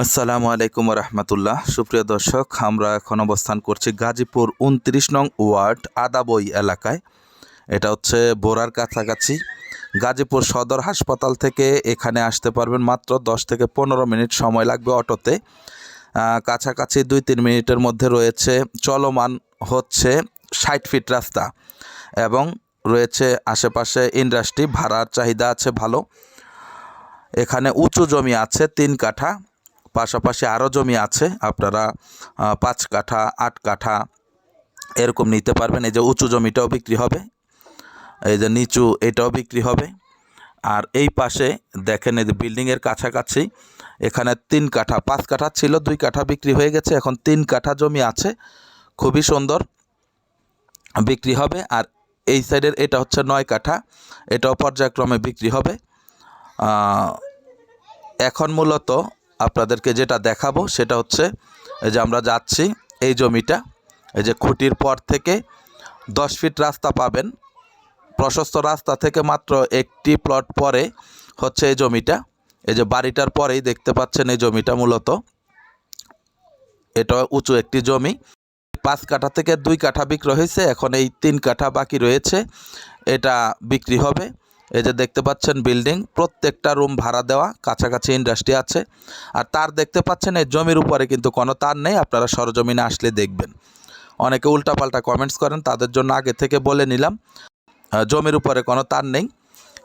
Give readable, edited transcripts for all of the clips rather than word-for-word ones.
আসসালামু আলাইকুম রহমতুল্লাহ। সুপ্রিয় দর্শক, আমরা এখন অবস্থান করছি গাজীপুর 29 নং ওয়ার্ড আদাবই এলাকায়। এটা হচ্ছে বোরার কাছাকাছি। গাজীপুর সদর হাসপাতাল থেকে এখানে আসতে পারবেন মাত্র 10 থেকে 15 মিনিট সময় লাগবে অটোতে। কাছাকাছি 2-3 মিনিটের মধ্যে রয়েছে চলমান হচ্ছে 60 ফিট রাস্তা এবং রয়েছে আশেপাশে ইন্ডাস্ট্রি। ভাড়ার চাহিদা আছে ভালো। এখানে উঁচু জমি আছে 3 কাঠা, পাশাপাশি আরও জমি আছে। আপনারা 5 কাঠা 8 কাঠা এরকম নিতে পারবেন। এই যে উঁচু জমিটাও বিক্রি হবে, এই যে নিচু এটাও বিক্রি হবে। আর এই পাশে দেখেন, এই যে বিল্ডিংয়ের কাছাকাছি এখানে 3 কাঠা, 5 কাঠা ছিল, 2 কাঠা বিক্রি হয়ে গেছে, এখন 3 কাঠা জমি আছে, খুবই সুন্দর, বিক্রি হবে। আর এই সাইডের এটা হচ্ছে 9 কাঠা, এটাও পর্যায়ক্রমে বিক্রি হবে। এখন মূলত আপনাদেরকে যেটা দেখাবো সেটা হচ্ছে, এই যে আমরা যাচ্ছি এই জমিটা, এই যে খুঁটির পর থেকে 10 ফিট রাস্তা পাবেন। প্রশস্ত রাস্তা থেকে মাত্র একটি প্লট পরে হচ্ছে এই জমিটা। এই যে বাড়িটার পরেই দেখতে পাচ্ছেন এই জমিটা, মূলত এটা উঁচু একটি জমি। 5 কাঠা থেকে 2 কাঠা বিক্রি হয়েছে, এখন এই 3 কাঠা বাকি রয়েছে, এটা বিক্রি হবে। এই যে দেখতে পাচ্ছেন বিল্ডিং, প্রত্যেকটা রুম ভাড়া দেওয়া, কাছাকাছি ইন্ডাস্ট্রি আছে। আর তার দেখতে পাচ্ছেন এই জমির উপরে কিন্তু কোনো তার নেই, আপনারা সরজমিনে আসলে দেখবেন। অনেকে উল্টাপাল্টা কমেন্টস করেন, তাদের জন্য আগে থেকে বলে নিলাম, জমির উপরে কোনো তার নেই।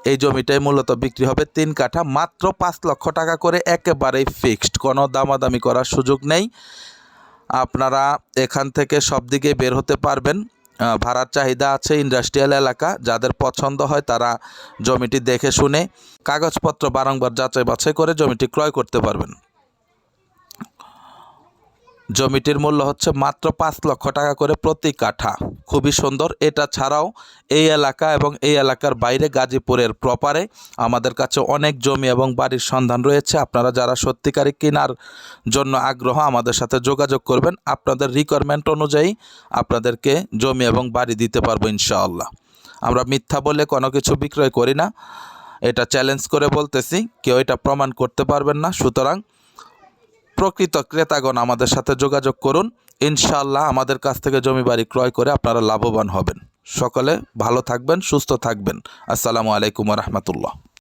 এই জমিটাই মূলত বিক্রি হবে 3 কাঠা, মাত্র 5 লক্ষ টাকা করে, একেবারেই ফিক্সড, কোনো দামাদামি করার সুযোগ নেই। আপনারা এখান থেকে সব দিকে বের হতে পারবেন। ভাড়ার চাহিদা আছে, ইন্ডাস্ট্রিয়াল এলাকা। যাদের পছন্দ হয় তারা জমিটি দেখে শুনে কাগজপত্র বারংবার যাচাই বাছাই করে জমিটি ক্রয় করতে পারবেন। জমিটির মূল্য হচ্ছে মাত্র 5 লক্ষ টাকা করে প্রতি কাঠা, খুবই সুন্দর। এটা ছাড়াও এই এলাকা এবং এই এলাকার বাইরে গাজীপুরের প্রপারে আমাদের কাছে অনেক জমি এবং বাড়ির সন্ধান রয়েছে। আপনারা যারা সত্যিকারই কেনার জন্য আগ্রহ, আমাদের সাথে যোগাযোগ করবেন। আপনাদের রিকোয়ারমেন্ট অনুযায়ী আপনাদেরকে জমি এবং বাড়ি দিতে পারবো ইনশাআল্লাহ। আমরা মিথ্যা বলে কোনো কিছু বিক্রয় করি না, এটা চ্যালেঞ্জ করে বলতেছি, কেউ এটা প্রমাণ করতে পারবেন না। সুতরাং প্রকৃত ক্রেতাগণ আমাদের সাথে যোগাযোগ করুন, ইনশাআল্লাহ আমাদের কাছ থেকে জমি বাড়ি ক্রয় করে আপনারা লাভবান হবেন। সকলে ভালো থাকবেন, সুস্থ থাকবেন। আসসালামু আলাইকুম রহমতুল্লাহ।